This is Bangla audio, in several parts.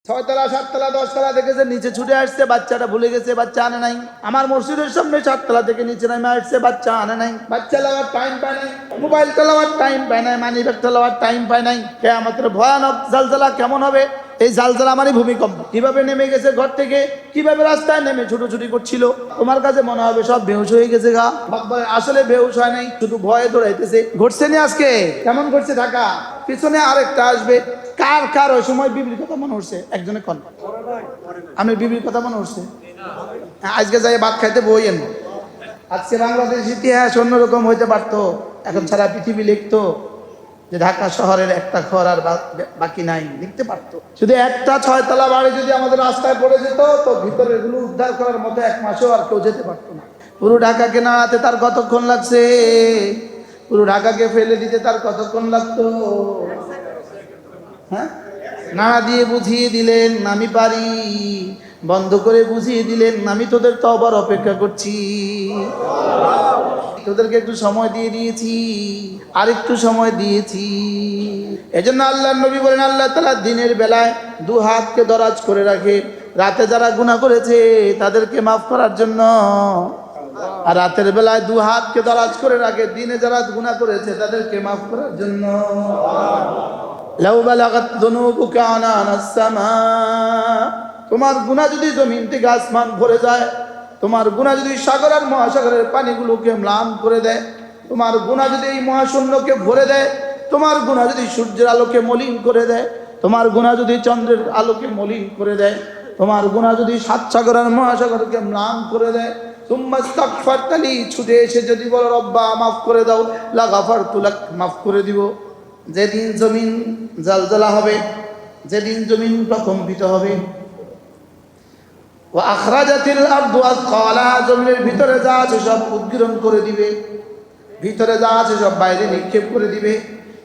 6 তলা 7 তলা 10 তলা দেখেছে নিচে ছুটে আসছে, বাচ্চাটা ভুলে গেছে, বাচ্চা আনে নাই। আমার মসজিদের সামনে 7 তলা থেকে নিচে নামে আসছে, বাচ্চা আনে নাই। বাচ্চা লাগার টাইম পায় নাই, মোবাইল চালাবার টাইম পায় নাই, মানি ব্যাগ চালাবার টাইম পায় নাই। কিয়ামতের ভয়ানক জালজালা কেমন হবে? এই জালজালা মানে ভূমিকম্প। কিভাবে নেমে গেছে ঘর থেকে, কিভাবে রাস্তায় নেমে ছুটোছুটি করছিল, তোমার কাছে মনে হবে সব বেহুশ হয়ে গেছে গা। আসলে বেহুশ হয় নাই, শুধু ভয়ে দৌড়াইতেছে। ঘটছে না আজকে? কেমন ঘটছে ঢাকা? পিছনে আরেকটা আসবে। কার কার ওই সময় বিবির কথা মনে হচ্ছে? একজনে কন, আমি বিবির কথা মনে হচ্ছে। আজকে যাই ভাত খাইতে বইয়েন। আজকে বাংলাদেশ ইতিহাস অন্যরকম হইতে পারতো। এখন সারা পৃথিবী লিখতো যে ঢাকা শহরের একটা ঘর আর বাকি নাই, লিখতে পারতো। শুধু একটা 6 তলা বাড়ি যদি আমাদের রাস্তায় পড়ে যেত, তো ভিতরের গুলো উদ্ধার করার মতো 1 মাসেও আর কেউ যেতে পারতো না। পুরো ঢাকাকে নাড়াতে তার কতক্ষণ লাগছে? পুরো ঢাকাকে ফেলে দিতে তার কতক্ষণ লাগতো? হ্যাঁ, নাড়া দিয়ে বুঝিয়ে দিলেন আমি পারি, বন্ধ করে বুঝিয়ে দিলেন আমি তোদের তওবার অপেক্ষা করছি, তোদেরকে একটু সময় দিয়ে দিয়েছি, আর একটু সময় দিয়েছি। এজন্য আল্লাহর নবী বলেন, আল্লাহ তাআলা দিনের বেলায় 2 হাতকে দরাজ করে রাখে, রাতে যারা গুনাহ করেছে তাদেরকে মাফ করার জন্য। আর রাতের বেলায় 2 হাতকে দরাজ করে রাখে, দিনে যারা গুনাহ করেছে তাদেরকে মাফ করার জন্য। লাউ বালাগাত যুনুবুকা আনানাস সামা, তোমার গুনাহ যদি জমিন থেকে আসমান ভরে যায়, তোমার গুনাহ যদি সাগর আর মহাসাগরের পানিগুলোকে ম্লান করে দেয়, তোমার গুনাহ যদি এই মহাশূন্যকে ভরে দেয়, তোমার গুনাহ যদি সূর্যের আলোকে মলিন করে দেয়, তোমার গুনাহ যদি চন্দ্রের আলোকে মলিন করে দেয়, তোমার গুনাহ যদি 7 সাগর আর মহাসাগরকে ম্লান করে দেয়, তুম্মা ইস্তাগফারতানি, ছুটে এসে যদি বলো রব্বা মাফ করে দাও, লাগাফারতু লাক, মাফ করে দিব। যেদিন জমিন জালজালা হবে, যেদিন জমিন প্রকম্পিত হবে, ওয়া আখরাজাতিল আরদু আসকালা, জমিনের ভিতরে যা আছে সব উদ্গীরণ করে দিবে, ভিতরে যা আছে সব বাইরে নিক্ষেপ করে দিবে।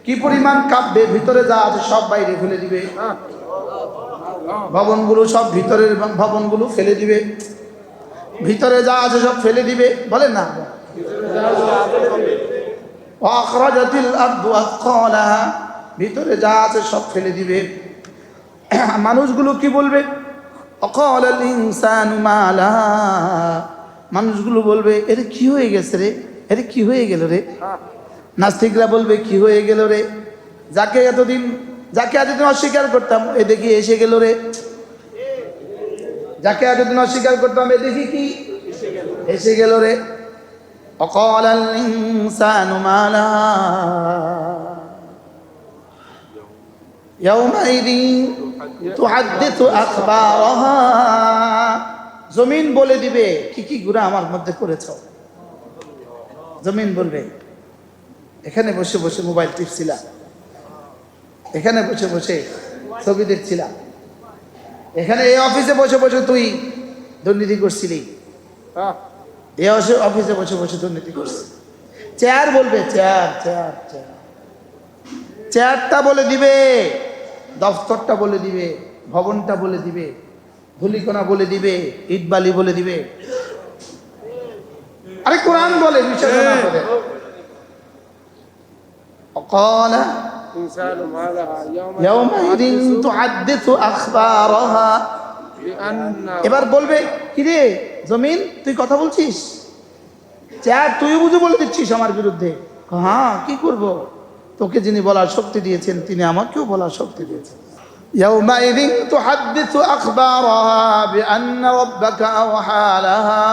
কি পরিমাণ কাঁপবে, ভিতরে যা আছে সব বাইরে ফেলে দিবে। ভবনগুলো সব ভিতরের ভবনগুলো ফেলে দিবে, ভিতরে যা আছে সব ফেলে দিবে। বলেন না, ওয়া আখরাজাতিল আরদু আসকালাহা, ভিতরে যা আছে সব ফেলে দিবে। মানুষগুলো কি বলবে? অকালাল ইনসানু মা লাহা, মানুষগুলো বলবে এর কি হয়ে গেছে রে, এর কি হয়ে গেল রে। নাস্তিকরা বলবে কি হয়ে গেল রে, যাকে এতদিন অস্বীকার করতাম এ দেখি এসে গেল রে, যাকে এতদিন অস্বীকার করতাম এ দেখি কি এসে গেল রে। অকালাল ইনসানু মা লাহা ইয়াউমাইদিন তুহাদ্দিসু আখবারাহা, জমিন বলে দিবে কি কি গুনাহ আমার মধ্যে করেছ। জমিন বলবে, এখানে বসে বসে মোবাইল টিপছিলাম, এখানে বসে বসে ছবি দেখছিলাম, এখানে এই অফিসে বসে বসে তুই দুর্নীতি করছিলি, এই অফিসে বসে বসে দুর্নীতি করছিস। চেয়ার বলবে, চেয়ার চেয়ার চেয়ার, চেয়ারটা বলে দিবে, দফতরটা বলে দিবে, ভবনটা বলে দিবে, ধুলিকণা বলে দিবে, ইটবালি বলে দিবে। আরে কোরআন বলে বিষয় না বলে। অকালা ইনসানু মা লাহা ইয়াউমাইদিন তুহাদ্দিসু আখবারাহা, এবার বলবে কি রে জমিন তুই কথা বলছিস, চেয়ার তুইও বুঝে বলে দিচ্ছিস আমার বিরুদ্ধে। হ্যাঁ কি করব, তোকে যিনি বলার শক্তি দিয়েছেন তিনি আমাকেও বলার শক্তি দিয়েছেন। ইয়াউমাইদিন তুহাদ্দিসু আখবারাহা বিআন্না রাব্বাকা আওহা লাহা,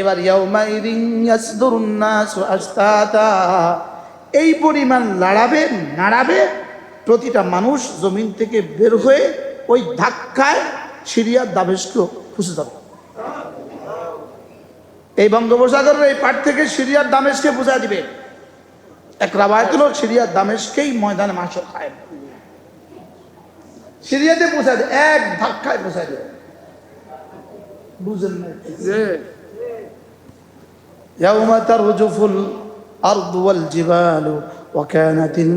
এবার ইয়াউমাইদিন ইয়াসদুরুন নাসু আশতাতা, এই পরিমাণ নাড়াবে প্রতিটা মানুষ জমিন থেকে বের হয়ে ওই ধাক্কায় সিরিয়ার দামেস্ক খুঁজে যাবে। এই বঙ্গোপসাগরের এই পাট থেকে সিরিয়ার দামেস্কে পৌঁছা দিবে। এক রাবায়াত হলো সিরিয়ার দামেস্কেই ময়দানে মাশর খায়, সিরিয়াতে পৌঁছা দেবে, এক ধাক্কায় পৌঁছা দেবে। বুঝেন না? ইয়াউমা তারজুফুল আরদু ওয়াল জিবালু ওয়া কানাতিল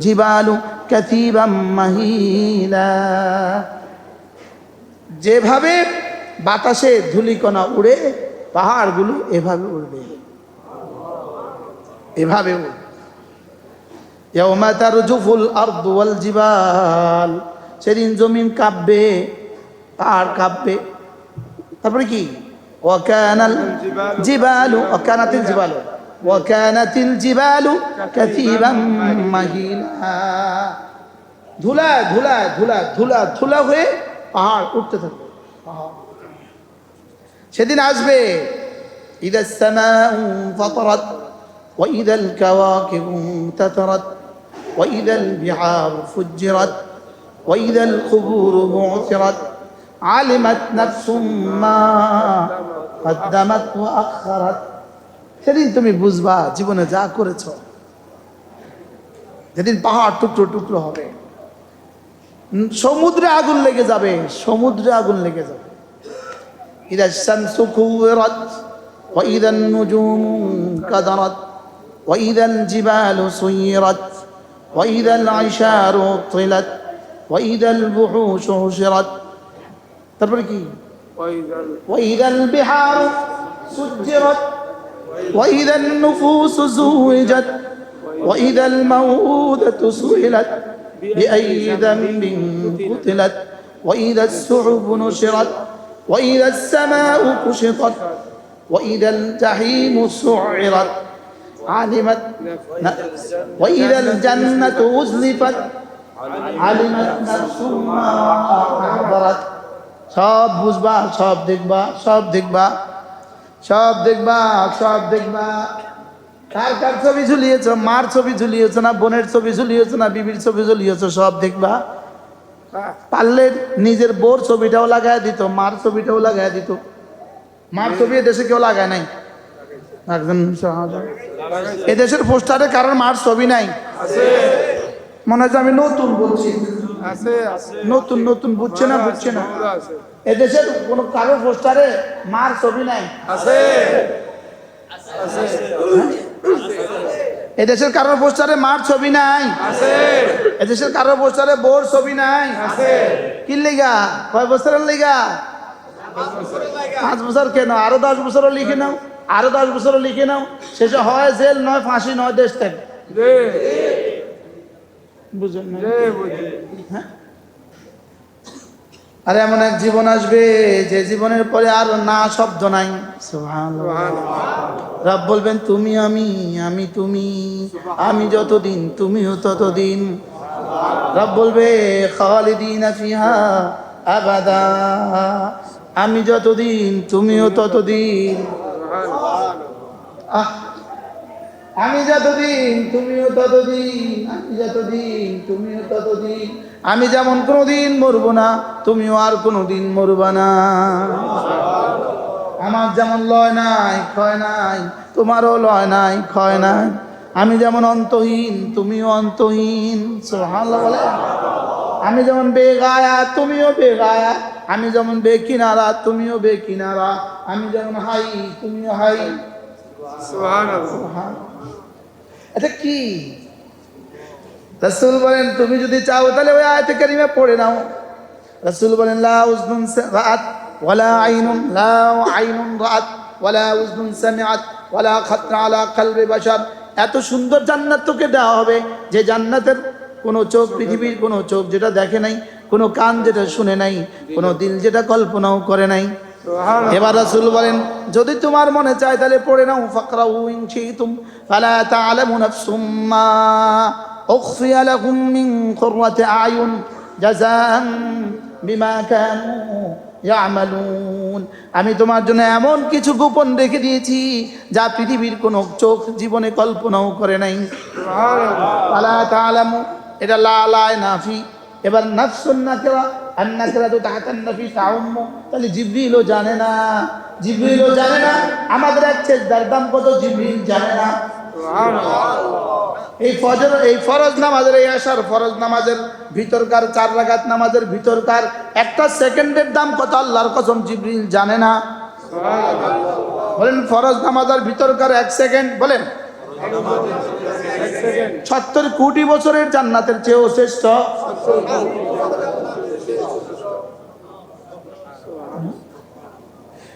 জিবালু কাসীবাম মাহিলা, যেভাবে বাতাসে ধূলিকণা উড়ে পাহাড়গুলো এভাবে উড়বে, এভাবে উড়বে। ইয়াউমা তারজুফুল আরদু ওয়াল জিবাল, সেদিন জমিন কাঁপবে, পাহাড় কাঁপবে। তারপরে কি ওয়াকানাল জিবালু ওয়াকানাতিল জিবালু ওয়াকানাতিল জিবালু কাসিবাম মাহিলা। ধুলা ধুলা ধুলা ধুলা ধুলা হয়ে পাহাড় উঠতে থাকবে। সেদিন আসবে ইদাস সামাউ ফাতারাত ওয়া ইদাল কাওয়াকিবু তাতারাত ওয়া ইদাল বিহার ফুজ্জিরাত ওয়া ইদাল কুবুরু বু'থিরাত আলিমাত নাফসুম মা কদ্দামাত ওয়া আখারাত। সেদিন তুমি বুঝবা জীবনে যা করেছ। যেদিন পাহাড় টুকরো টুকরো হবে, সমুদ্রে আগুন লেগে যাবে, সমুদ্রে আগুন লেগে যাবে। ইদা শামসু কুওয়ারাত ওয়া ইদান নুজুমু কাদারাত ওয়া ইদাল জিবালু সুয়িরাত ওয়া ইদাল আইশারু তিলাত ওয়া ইদাল বুহুশু হুশিরাত। তারপরে কি ওয়া ইদাল বিহারু সুজ্জিরাত ওয়া ইদান নুফুসু যুওয়াজাত ওয়া ইদাল মাউউদাতু সুইলাত বিআইয়ি যামবিন কুতিলাত ওয়া ইদাস সুহুবু নুশিরাত ওয়া ইদাস সামাউ কুশিতাত ওয়া ইদাল জাহিমু সু'ইরাত আলিমাত ওয়া ইদাল জান্নাতু উযলিফাত আলিমাত নাফসুম মা আহদারাত। সব বুঝবা, সব দেখবা, সব দেখবা, সব দেখবা, সব দেখবা। কার কার ছবি ঝুলিয়েছ? মার ছবি ঝুলিয়েছ না বোনের ছবি ঝুলিয়েছ না বিবির ছবি ঝুলিয়েছ? সব দেখবা। পারলে নিজের বোর ছবিটাও লাগায় দিত, মার ছবিটাও লাগায় দিত। মার ছবি এদেশে কেউ লাগায় নাই। একজন এদেশের পোস্টারে কারণ মার ছবি নাই। মনে হয় আমি নতুন বলছি, নতুন নতুন বুঝছে না, বুঝছে না। এদেশের কোন কারোর পোস্টারে মার ছবি নাই। এদেশের কারোর পোস্টারে মার ছবি নাই। এদেশের কারোর পোস্টারে বোর ছবি নাই। কি লিগা? কয় বছরের লিগা? 5 বছর। কেন? আরো 10 বছর লিখে নাও, আরো 10 বছর লিখে নাও। শেষে হয় জেল, নয় ফাঁসি, নয় দেশ ত্যাগ। বুঝুন না? হ্যাঁ, আর এমন এক জীবন আসবে যে জীবনের পরে আর না শব্দ নাই। সুবহানাল্লাহ। রব বলবেন তুমি আমি, আমি তুমি, আমি যতদিন তুমিও ততদিন। রব বলবে খালিদিনা ফিহা আবাদা, আমি যতদিন তুমিও ততদিন। আমি যতদিন তুমিও ততদিন, আমি যতদিন তুমিও ততদিন। আমি যেমন কোনোদিন মরবো না, তুমিও আর কোনোদিন মরবা না। আমার যেমন লয় নাই ক্ষয় নাই, তোমারও লয় নাই ক্ষয় নাই। আমি যেমন অন্তহীন, তুমিও অন্তহীন। সুবহানাল্লাহ বলে। আমি যেমন বেগায়া, তুমিও বেগায়া। আমি যেমন বেকিনারা, তুমিও বেকিনারা। আমি যেমন হাই, তুমিও হাই। সুবহানাল্লাহ। এটা কি? রাসূল বলেন তুমি যদি চাও তাহলে ওই আয়াতে কারিমা পড়ে নাও। রাসূল বলেন লা উযনুন রাআত ওয়ালা আইনুন, লা আইনুন রাআত ওয়ালা উযনুন সামিআত ওয়ালা খাতরা আলা কলবি বাশার। এত সুন্দর জান্নাত তোকে দেওয়া হবে যে জান্নাতের কোনো চোখ, পৃথিবীর কোনো চোখ যেটা দেখে নাই, কোনো কান যেটা শুনে নাই, কোনো দিল যেটা কল্পনাও করে নাই। এবার রাসূল বলেন যদি তোমার মনে চায় তাহলে পড়ে নাও। ফাকরাউ ইন শিতুম ফালা তা'লামু নাফসুম মা উখফিয়া লাহুম মিন কুররাতি আয়ুন জাযাআন বিমা কানু ইয়ামালুন। আমি তোমার জন্য এমন কিছু গোপন রেখে দিয়েছি যা পৃথিবীর কোনো চোখ জীবনে কল্পনাও করে নাই। ফালা তা'লামু, এটা লা লা নাফি। এবার নাফসুন নাকিরা, আন-নাকিরাতু তাহতান নাফি তাউম্মু। তাহলে জিবরিলও জানে না, জিবরিলও জানে না আমাদের এক সেজদার দাম কত, জিবরিল জানে না। এই ফজর, এই ফরজ নামাজের, এই আশার ফরজ নামাজের ভিতরকার 4 রাকাত নামাজের ভিতরকার একটা সেকেন্ডের দাম কত আল্লাহর কসম জিবরিল জানে না। বলেন ফরজ নামাজের ভিতরকার 1 সেকেন্ড, বলেন 70 কোটি বছরের জান্নাতের চেয়েও শ্রেষ্ঠ।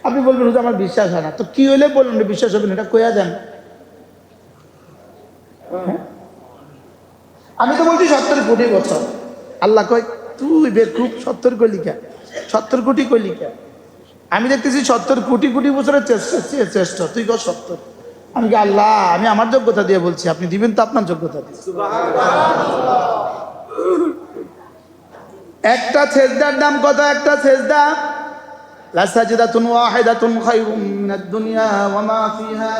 আপনি বলবেন হুজুর আমার বিশ্বাস হয় না, তো কি হইলে বলবেন বিশ্বাস হবে না, এটা কইয়া দেন। আমি তো বলছি 70 কোটি বছর। আল্লাহ কয় তুই বেকুব 70 কলিকা 70 কোটি কলিকা আমি দেখতেছি 70 কোটি কোটি বছরের চেষ্টা তুই কর 70 আমি কি আল্লাহ আমি আমার যোগ্যতা দিয়ে বলছি আপনি দিবেন তো আপনার যোগ্যতা দিয়ে একটা সেজদার দাম কত একটা সেজদা লাসাজদাতুন ওয়াহিদাতুন খায়রুম মিনাদ দুনিয়া ওয়া মা ফিহা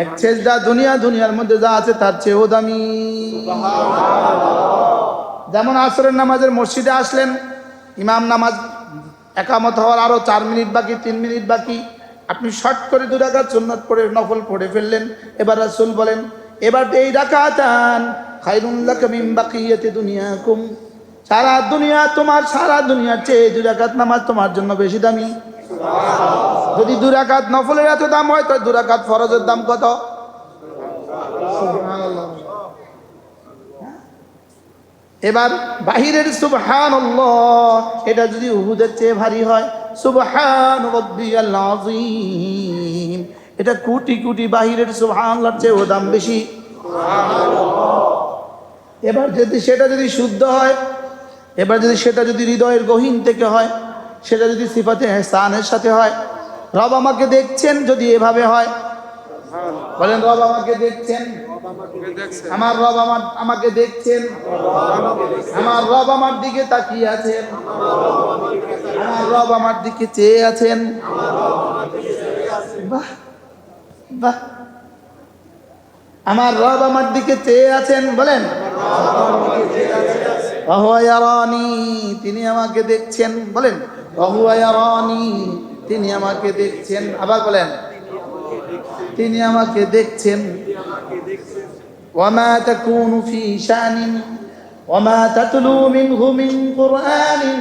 এক সেজদা দুনিয়ার মধ্যে যা আছে তার চেয়েও দামি যেমন আসরের নামাজের মসজিদে আসলেন ইমাম নামাজ একামত হওয়ার আরো 4 মিনিট বাকি 3 মিনিট বাকি আপনি শর্ট করে 2 রাকাত সুন্নাত পড়ে নফল পড়ে ফেললেন এবার রাসূল বলেন এবার এই রাকাতান খায়রুন লাকা মিন বাকিয়াতি দুনিয়াকুম সারা দুনিয়ার চেয়ে 2 রাকাত নামাজ তোমার জন্য বেশি দামি সুবহানাল্লাহ যদি 2 রাকাত নফলের এত দাম হয় তো 2 রাকাত ফরজের দাম কত সুবহানাল্লাহ এবার বাহিরের সুবহানাল্লাহ এটা যদি উহুদের চেয়ে ভারী হয় সুবহান রাব্বিয়াল আযীম এটা কোটি কোটি বাহিরের সুবহানাল্লাহর চেয়েও দাম বেশি সুবহানাল্লাহ এবার সেটা যদি শুদ্ধ হয় এবার সেটা যদি হৃদয়ের গহীন থেকে হয় সেটা যদি সিফাতে ইহসানের সাথে হয় রব আমাকে দেখছেন যদি এভাবে হয় বলেন রব আমাকে দেখছেন আমার রব আমাকে দেখছেন আমার রব আমার দিকে তাকিয়ে আছেন আমার রব আমার দিকে চেয়ে আছেন বাহ বাহ আমার রব আমার দিকে চেয়ে আছেন বলেন ওয়া ইয়ারানি তিনি আমাকে দেখছেন বলেন ওয়া ইয়ারানি তিনি আমাকে দেখছেন আবার বলেন তিনি আমাকে দেখছেন ওয়ামা তাকুনু ফি শানিন ওয়ামা তাতলু মিনহু মিন কুরআনিন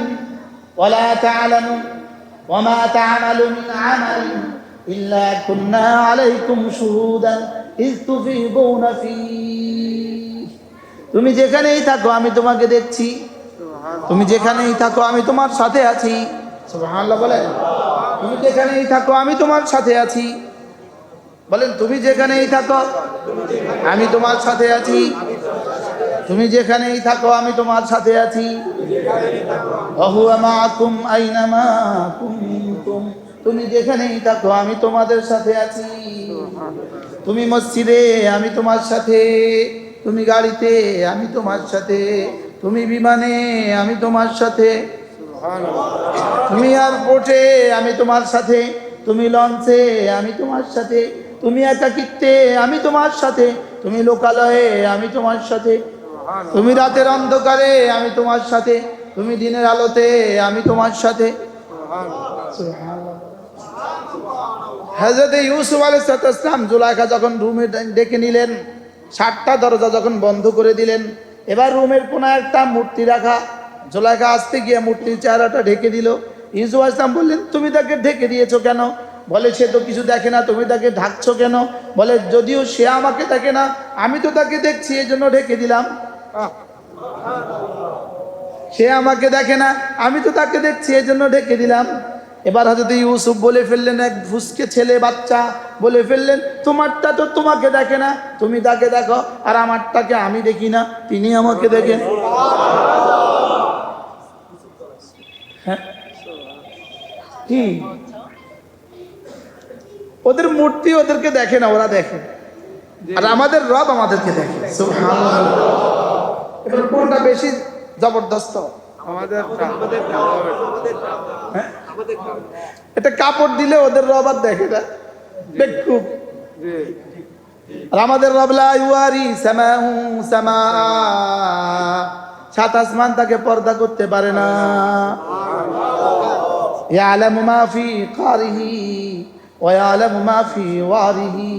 ওয়ালা তা'লামু ওয়ামা তা'মালু মিন আমালিন ইল্লা কুন্না আলাইকুম শুহুদান ইয তুফিদুনা ফীহি তুমি যেখানেই থাকো আমি তোমাকে দেখছি তুমি যেখানেই থাকো আমি তোমার সাথে আছি সুবহানাল্লাহ বলেন তুমি যেখানেই থাকো আমি তোমার সাথে আছি বলেন তুমি যেখানেই থাকো আমি তোমার সাথে আছি তুমি যেখানেই থাকো আমি তোমার সাথে আছি ওয়া হুয়া মাআকুম আইনামা কুনতুম তুমি যেখানেই থাকো আমি তোমাদের সাথে আছি তুমি মসজিদে আমি তোমার সাথে তুমি গাড়িতে আমি তোমার সাথে তুমি বিমানে আমি তোমার সাথে তুমি এয়ারপোর্টে আমি তোমার সাথে তুমি লঞ্চে আমি তোমার সাথে তুমি একাকিত্বে আমি তোমার সাথে তুমি লোকালয়ে আমি তোমার সাথে তুমি রাতের অন্ধকারে আমি তোমার সাথে তুমি দিনের আলোতে আমি তোমার সাথে হযরত ইউসুফ আলাইহিস সালাম জুলাইখা যখন রুমে ডেকে নিলেন 7টা দরজা যখন বন্ধ করে দিলেন এবার রুমের কোনায় একটা মূর্তি রাখা জুলাইখা আসতে গিয়ে মূর্তির চেহারাটা ঢেকে দিল ইউসুফ আলাইহিস সালাম বললেন তুমি তাকে ঢেকে দিয়েছো কেন বলে সে তো কিছু দেখে না তুমি তাকে ঢাকছো কেন বলে যদিও সে আমাকে দেখে না আমি তো তাকে দেখছি এজন্য ঢেকে দিলাম সে আমাকে দেখে না আমি তো তাকে দেখছি এজন্য ঢেকে দিলাম এবার হযরত ইউসুফ বলে ফেললেন এক ফুসকে ছেলে বাচ্চা বলে ফেললেন তোমারটা তো তোমাকে দেখে না তুমি তাকে দেখো আর আমারটাকে আমি দেখি না তিনি আমাকে দেখেন হ্যাঁ কি ওদের মূর্তি ওদেরকে দেখে না ওরা দেখে আর আমাদের রব আমাদেরকে দেখে সুবহানাল্লাহ এবার কোনটা বেশি জবরদস্ত এটা কাপড় দিলে ওদের রব আর দেখে না বেকুব আর আমাদের রব লা ইউয়ারি সামাউ সামা সাত আসমান তাকে পর্দা করতে পারে না ইয়ালামু মা ফি কারিহি ওয়া ইয়ালামু মা ফি ওয়ারিহি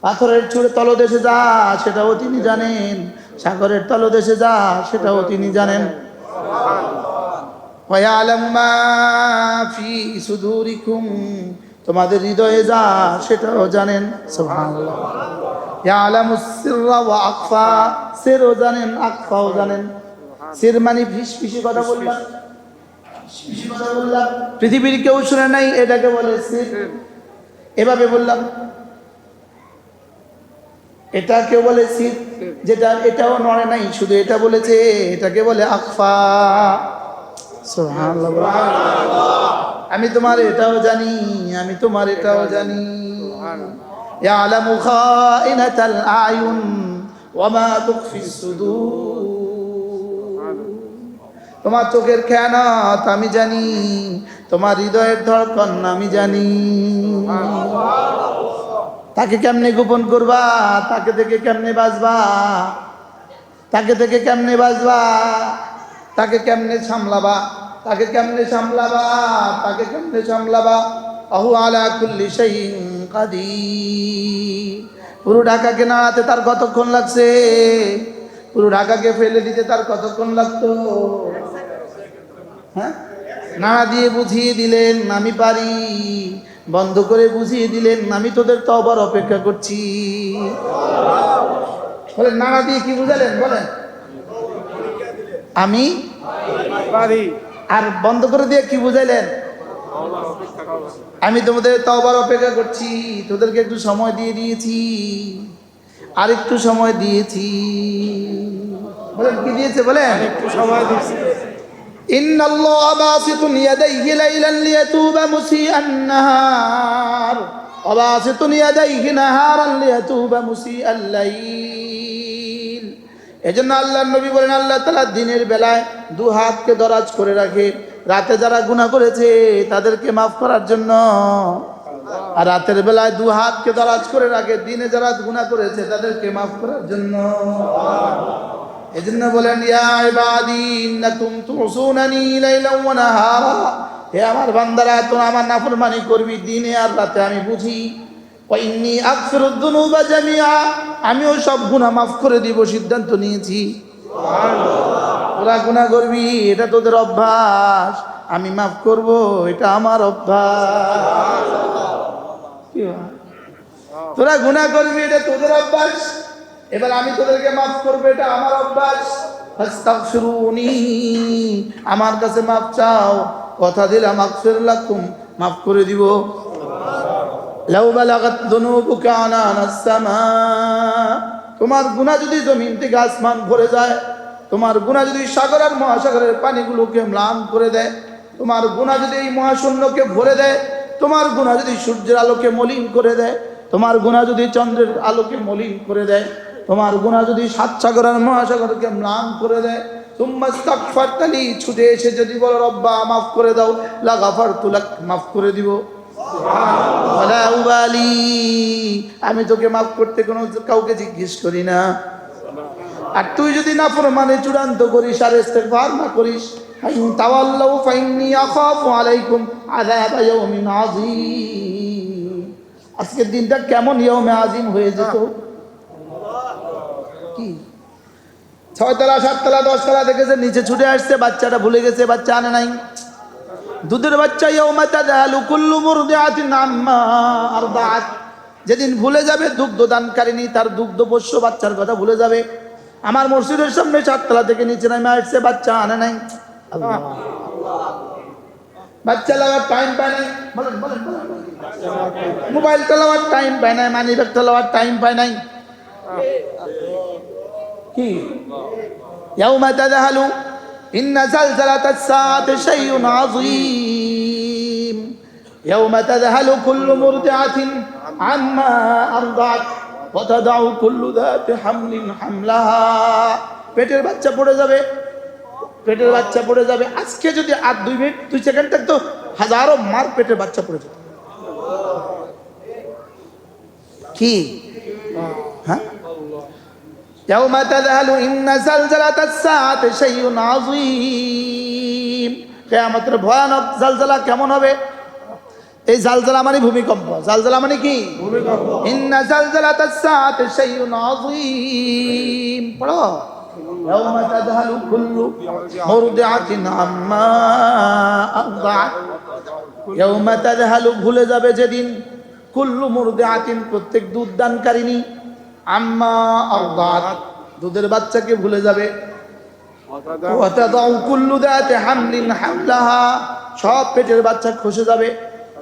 পাথরের চূড়ে তলদেশে যা সেটাও তিনি জানেন সাগরের তলদেশে যা সেটাও তিনি জানেন ওয়া ইয়ালামু মা ফি সুদুরিকুম তোমাদের হৃদয়ে যা সেটাও জানেন সুবহানাল্লাহ ইয়ালামুস সিররা ওয়া আখফা সিরও জানেন আখফাও জানেন সির মানে ফিসফিসে কথা বললাম ফিসফিসে কথা বললাম পৃথিবীর কেউ শুনে নাই এটাকে বলে সির এভাবে বললাম এটা কেউ বলে সির যেটা এটাও নড়ে নাই, শুধু এটা বলেছে, এটাকে বলে আখফা। সুবহানাল্লাহ। আমি তোমার এটাও জানি, আমি তোমার এটাও জানি। ইয়ালামু খাইনাতাল আয়ুন ওয়া মা তুখফিস সুদূর। তোমার চোখের খেয়ানত আমি জানি, তোমার হৃদয়ের ধড়কন আমি জানি। তাকে কেমনে গোপন করবা, তাকে থেকে কেমনে বাঁচবা, তাকে থেকে কেমনে বাঁচবা, তাকে কেমনে সামলাবা, তাকে কেমনে সামলাবা, তাকে কেমনে সামলাবা। আহু আলা কুল্লি শাইইন কাদির। পুরো ঢাকাকে নাড়াতে তার কতক্ষণ লাগছে? পুরো ঢাকাকে ফেলে দিতে তার কতক্ষণ লাগতো? হ্যাঁ, নাড়া দিয়ে বুঝিয়ে দিলেন আমি পারি, বন্ধ করে বুঝিয়ে দিলেন আমি তোদের তওবার অপেক্ষা করছি। বলেন নাড়া দিয়ে কি বুঝালেন? বলেন আমি পারি। আর বন্ধ করে দিয়ে কি বুঝাইলেন? আমি তোমাদের তওবার অপেক্ষা করছি, তোদেরকে একটু সময় দিয়ে দিয়েছি, আর একটু সময় দিয়েছি। বলেন কি দিয়েছে? বলেন একটু সময় দিয়েছি। ইন্নাল্লাহা বাসিতুন ইয়াদাইহি লাইলান লিয়াতুবা মুসিআন নাহার ওয়া বাসিতুন ইয়াদাইহি নাহারান লিয়াতুবা মুসিআল লাইল। এজন্য আল্লাহর নবী বলেন আল্লাহ তাআলা দিনের বেলায় দু হাতকে দরাজ করে রাখে, রাতে যারা গুনাহ করেছে তাদেরকে মাফ করার জন্য। আর রাতের বেলায় দু হাতকে দরাজ করে রাখে, দিনে যারা গুনাহ করেছে তাদেরকে মাফ করার জন্য। এজন্য বলেন ইয়া ইবাদি ইন্নাকুম তুসুনানি লাইলান ওয়া নাহারা। হে আমার বান্দারা, তোমরা আমার নাফরমানি করবি দিনে আর রাতে, আমি বুঝি। ওয়া ইন্নী আগফিরুদ যুনুবা জামিআ। আমিও সব গুনাহ মাফ করে দিব, সিদ্ধান্ত নিয়েছি। সুবহানাল্লাহ। তোরা গুনাহ করবি, এটা তোদের অভ্যাস, আমি মাফ করব, এটা আমার অভ্যাস। কি হয়? তোরা গুনাহ করবি, এটা তোদের অভ্যাস, এবার আমি তোদেরকে মাফ করবো, এটা আমার অভ্যাস। ফাস্তাগফিরুনি, আমার কাছে মাফ চাও, কথা দিলাম আগফির লাকুম, মাফ করে দিব। লাউ বালাগাত যুনুবুকা আনানাস সামা। তোমার গুনাহ যদি জমিন থেকে আসমান ভরে যায়, তোমার গুনাহ যদি সাগর আর মহাসাগরের পানিগুলোকে ম্লান করে দেয়, তোমার গুনাহ যদি এই মহাশূন্যকে ভরে দেয়, তোমার গুনাহ যদি সূর্যের আলোকে মলিন করে দেয়, তোমার গুনাহ যদি চন্দ্রের আলোকে মলিন করে দেয়, তোমার গুনাহ যদি সাত সাগর আর মহাসাগরকে ম্লান করে দেয়, তুম্মা ইস্তাগফারতানি, ছুটে এসে যদি বলো রব্বা মাফ করে দাও, লাগাফারতু লাক, মাফ করে দিব। সুবহানাল্লাহ। ওয়ালা উবালি, আমি তোকে মাফ করতে কোনো কাউকে জিজ্ঞেস করি না। আর তুই যদি নাফরমানি চূড়ান্ত করিস আর ইস্তিগফার না করিস, ফাইন তাওয়াল্লাউ ফাইন্নী আখাফু আলাইকুম আযাব ইয়াউমিন আযীম। আজকের দিনটা কেমন ইয়াউমে আযীম হয়ে যেত। কি 6 তলা 7 তলা 10 তলা দেখেছে, নিচে ছুটে আসছে, বাচ্চাটা ভুলে গেছে, বাচ্চা আনে নাই। দুধের বাচ্চা ইয়াউমা তাযহালু কুল্লু মুরদিআতিন আম্মা আরদাআত। যেদিন ভুলে যাবে দুগ্ধ দানকারিনী তার দুগ্ধ পোষ্য বাচ্চার কথা ভুলে যাবে। আমার মসজিদের সামনে 7 তলা থেকে নিচে নামে আসছে, বাচ্চা আনে নাই। আল্লাহ, বাচ্চা লাগার টাইম পায় নাই। বলেন বলেন বলেন। মোবাইল চালাবার টাইম পায় নাই, মানি ব্যাগ চালাবার টাইম পায় নাই। কি ইয়াউমা তাযহালু ইন্না যালজালাতাস সাআতি শাইউন আযীম। ইয়াউমা তাযহালু কুল্লু মুরদিআতিন আম্মা আরদাআত ওয়া তাদাউ কুল্লু যাতি হামলিন হামলাহা। পেটের বাচ্চা পড়ে যাবে, পেটের বাচ্চা পড়ে যাবে। আজকে যদি আর 2 মিনিট 2 সেকেন্ড থাকতো, হাজারো মার পেটের বাচ্চা পড়ে যেত। কি হ্যাঁ, ইয়াউমা তাযহালু ইন্না যালজালাতাস সাআতি শাইউন আযীম। কিয়ামতের ভয়ানক জালজালা কেমন হবে? এই জালজালা মানে ভূমিকম্প। জালজালা মানে কি? ভূমিকম্প। ইন্না যালজালাতাস সাআতি শাইউন আযীম। পড়ো, ইয়াউমা তাযহালু কুল্লু মুরদিআতিন আম্মা আরদাআত। ইয়াউমা তাযহালু, ভুলে যাবে যেদিন, কুল্লু মুরদিআতিন, প্রত্যেক দুধ দানকারিনী, আম্মা আরদাআত, দুধের বাচ্চাকে ভুলে যাবে। ওয়া তাদাউ কুল্লু যাতি হামলিন হামলাহা, সব পেটের বাচ্চা খসে যাবে।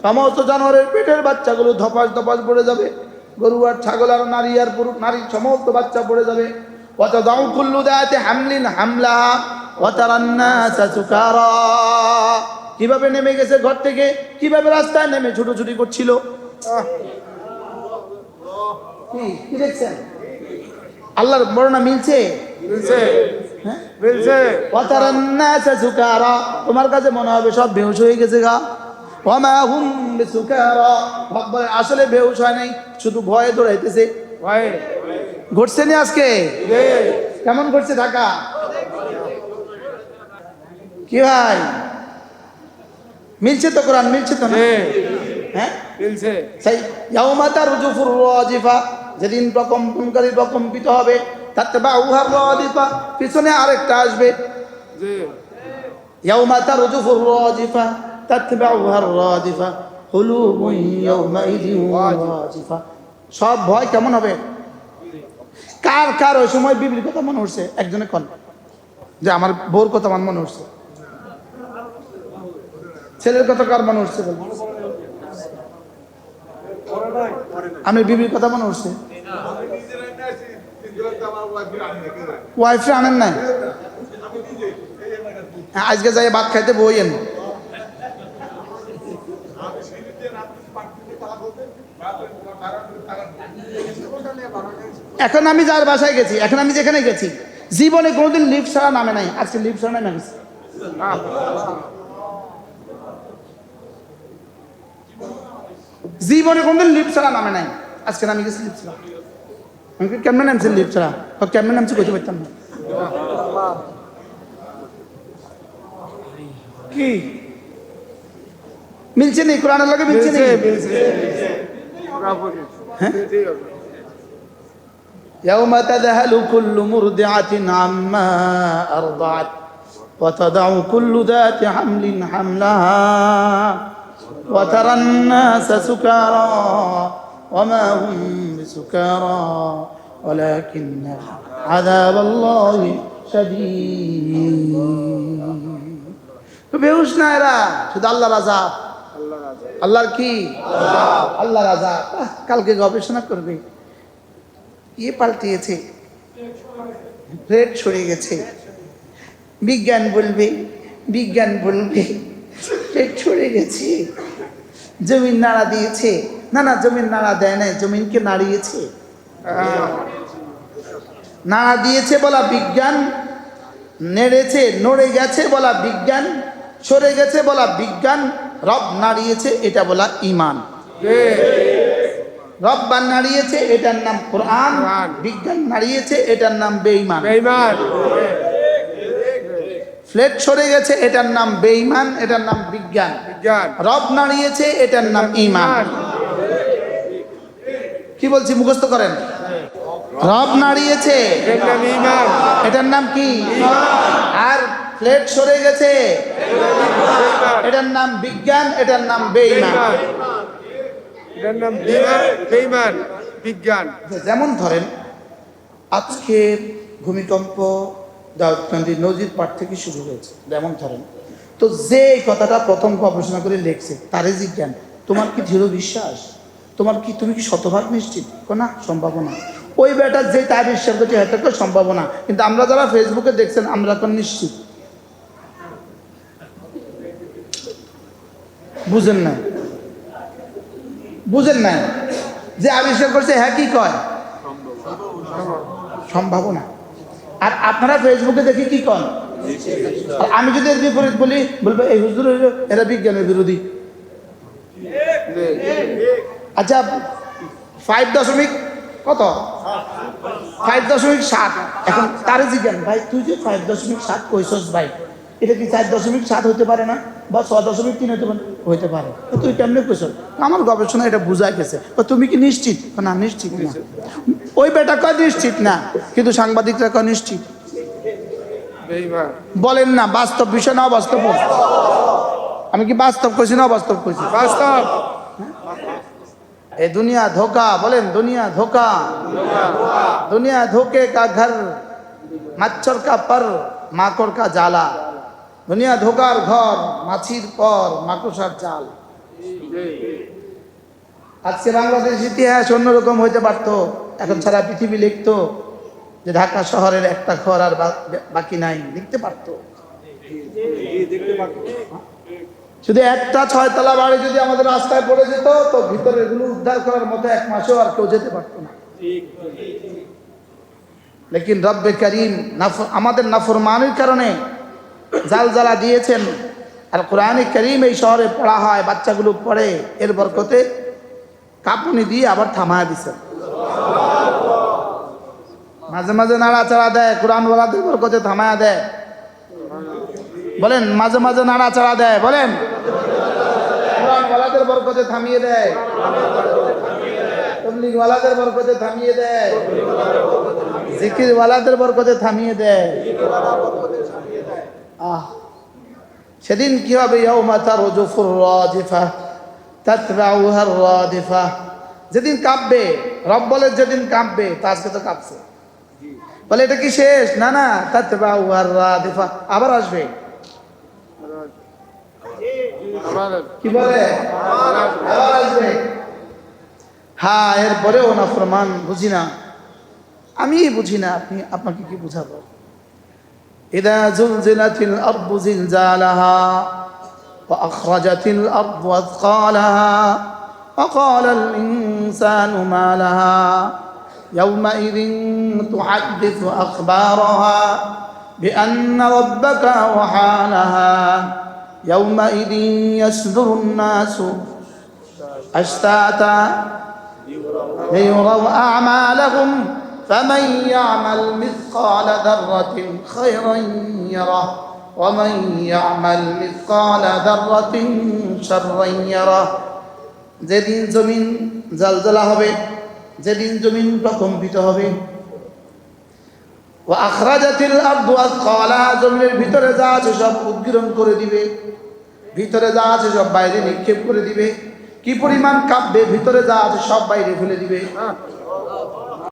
সমস্ত জানোয়ারের পেটের বাচ্চাগুলো ধপাস ধপাস পড়ে যাবে। গরু আর ছাগল আর নারী আর পুরুষ নারীর সমস্ত বাচ্চা পড়ে যাবে। ওয়াতাদাউ কুল্লু যাতি হামলিন হামলাহা ওয়া তারান নাসা সুকারা। কিভাবে নেমে গেছে ঘর থেকে, কিভাবে রাস্তায় নেমে ছুটোছুটি করছিল। কি দেখছেন? আল্লাহর বর্ণনা মিলছে? হ্যাঁ মিলছে। ওয়া তারান নাসা সুকারা, তোমার কাছে মনে হবে সব বেহুশ হয়ে গেছে গা। ওয়া মা হুম বিসুকারা, আসলে বেহুশ হয় নাই, শুধু ভয়ে দৌড়াইতেছে। ভয়ে ঘটছে না আজকে? কেমন ঘটছে ঢাকা? কি ভাই মিলছে তো? কোরআন মিলছে তো না? হ্যাঁ মিলছে। সেই ইয়াউমা তারজুফুর রাজিফা, যেদিন প্রকম্পনকারী প্রকম্পিত হবে, তাতবাউহা রাদিফা, পিছনে আরেকটা আসবে। জি, ইয়াউমা তারজুফুর রাজিফা তাতবাউহা রাদিফা কুলুবুন ইয়াউমাইযিন ওয়াজিফা। সব ভয় কেমন হবে? কার কার ওই সময় বিবির কথা মনে উঠছে? একজনে কোন যে আমার বউর কথা আমার মনে উঠছে? ছেলের কথা কার মনে উঠছে? আমি বিবির কথা মনে উঠছে। ওয়াইফে আনেন নাই? আজকে যাই ভাত খাইতে বইয়েন। এখন আমি যার বাসায় গেছি, এখন আমি যেখানে গেছি, জীবনে কোনোদিন লিফট ছাড়া নামে নাই, আজকে লিফট ছাড়া নামে গেছি। জীবনে কোনদিন লিফট ছাড়া নামে নাই, আজকে নামে গেছি লিফট ছাড়া। আমি কেমনে নামছি লিফট ছাড়া? কেমনে নামছি কইতে পারতাম না। কি মিলছে নি? কোরআনের লগে মিলছে নি? ইয়াউমা তাযহালু কুল্লু মুরদিআতিন আম্মা আরদাআত ওয়া তাদাউ কুল্লু যাতি হামলিন হামলাহা ওয়া তারান নাসা সুকারা ওয়া মা হুম বিসুকারা ওয়ালাকিন্না আযাবাল্লাহি শাদীদ। বেহুশ না এরা, শুধু আল্লাহর আযাব। আল্লাহর কি? আল্লাহর আযাব। কালকে গবেষণা করবে, পাল্টিয়েছে, রেট সরে গেছে। বিজ্ঞান বলবে, বিজ্ঞান বলবে রেট সরে গেছে। জমিন নাড়া দিয়েছে, না না জমিন নাড়া দেয় নাই, জমিনকে নাড়িয়েছে। নাড়া দিয়েছে বলা বিজ্ঞান, নেড়েছে নড়ে গেছে বলা বিজ্ঞান, সরে গেছে বলা বিজ্ঞান, রব নাড়িয়েছে এটা বলা ঈমান। রব্বান নাড়িয়েছে এটার নাম কোরআন, বিজ্ঞান নাড়িয়েছে এটার নাম বেঈমান। ফ্লেট সরে গেছে এটার নাম বেঈমান, এটার নাম বিজ্ঞান। রব নাড়িয়েছে এটার নাম ঈমান। কি বলছি মুখস্থ করেন। রব নাড়িয়েছে এটার নাম কি? আর ফ্লেট সরে গেছে এটার নাম বিজ্ঞান, এটার নাম বেঈমান। বিজ্ঞান। যেমন ধরেন আজকে ভূমিকম্প দাউদকান্দি নদীর পাড় থেকে শুরু হয়েছে, যেমন ধরেন, তো যে কথাটা প্রথম গবেষণা করে লিখছে তারে জিজ্ঞান তোমার কি দৃঢ় বিশ্বাস, তোমার কি, তুমি কি শতভাগ নিশ্চিত? না, সম্ভাবনা। ওই বেটা যে তার বিশ্বাস করছে এটা তো সম্ভাবনা, কিন্তু আমরা যারা ফেসবুকে দেখছেন আমরা তো নিশ্চিত। বুঝেন না? বুঝেন না? যে আবিষ্কার করছে হ্যাঁ কি কয়? সম্ভাবনা। আর আপনারা ফেসবুকে দেখি কি কন? আর আমি যদি এর বিপরীত বলি, বলবো এই হুজুর এরা বিজ্ঞানের বিরোধী। আচ্ছা 5 কত? 5.7। এখন তারে জিজ্ঞান ভাই তুই যে 5.7 কইছস ভাই, এটা কি 4.7 হতে পারে না, বা 6.3 হতে পারে, তুই কেমনে কইছ? আমার গবেষণা এটা বুঝাই গেছে। তুমি কি নিশ্চিত? না, নিশ্চিত না। ওই বেটা কয় নিশ্চিত না, কিন্তু সাংবাদিকরা কয় নিশ্চিত। বলেন না বাস্তব বিষয় না অবাস্তব? আমি কি বাস্তব কইছি না অবাস্তব কইছি? বাস্তব। ए दुनिया धोखा, बोलें दुनिया धोखा, दुनिया धोखे का घर, मच्छर का पर, माकड़ का जाला। दुनिया धोखार घर, माछिर पर, माकुसार जाल। আজকে বাংলাদেশ ইতিহাস অন্যরকম হইতে পারতো, এখন সারা পৃথিবী লিখতো যে ঢাকা শহরের একটা ঘর আর বাকি নাই, লিখতে পারতো। শুধু একটা 6 তলা বাড়ি যদি আমাদের রাস্তায় পড়ে যেত, তো ভিতরে এগুলো উদ্ধার করার মতো 1 মাসেও আর কেউ যেতে পারতো না। লেকিন রব্বে করিম আমাদের নাফরমানির কারণে জালজালা দিয়েছেন। আর কোরআনে করিম এই শহরে পড়া হয়, বাচ্চাগুলো পড়ে, এর বরকতে কাঁপুনি দিয়ে আবার থামায় দিছেন। মাঝে মাঝে নাড়াচাড়া দেয়, কোরআনওয়ালাদের বরকতে থামায়া দেয়। বলেন, মাঝে মাঝে নাড়াচাড়া দেয়, বলেন কোরআনওয়ালাদের বরকতে থামিয়ে দেয়, তবলিগওয়ালাদের বরকতে থামিয়ে দেয়, জিকিরওয়ালাদের বরকতে থামিয়ে দেয়। সেদিন কি হবে? ইয়াউমা তারজুফুর রাজিফা তাতবাউহার রাদিফা। যেদিন কাঁপবে, রব বলে যেদিন কাঁপবে, তা আজকে তো কাঁপছে। বলে এটা কি শেষ? না না, তাতবাউহার রাদিফা, আবার আসবে। কি বলে? আবার আসবে। হ্যাঁ, এরপরেও নাফরমান বুঝি না, আমি বুঝি না, আপনাকে কি বুঝাবো? ইদা জুলজিলাতিল আরদু জিলজালাহা ওয়া আখরাজাতিল আরদু আথকালাহা ওয়া ক্বালাল ইনসানু মা লাহা ইয়াওমাইযিন তুহাদ্দিসু আখবারাহা বিআন্না রাব্বাকা আওহা লাহা ইয়াওমাইযিন ইয়াসদুরুন নাসু আশতাতা লিয়ুরাউ আ'মালাহুম فمن يعمل مثقال ذرة خيرا يره ومن يعمل مثقال ذرة شرا يره। যেদিন জমিন জালজালা হবে, যেদিন জমিন প্রকম্পিত হবে, ওয়া আখরাজাতিল আরদু আথকালাহা, জমিনের ভিতরে যা আছে সব উদ্গীরণ করে দিবে, ভিতরে যা আছে সব বাইরে নিক্ষেপ করে দিবে। কি পরিমাণ কাঁপবে, ভিতরে যা আছে সব বাইরে ফেলে দিবে।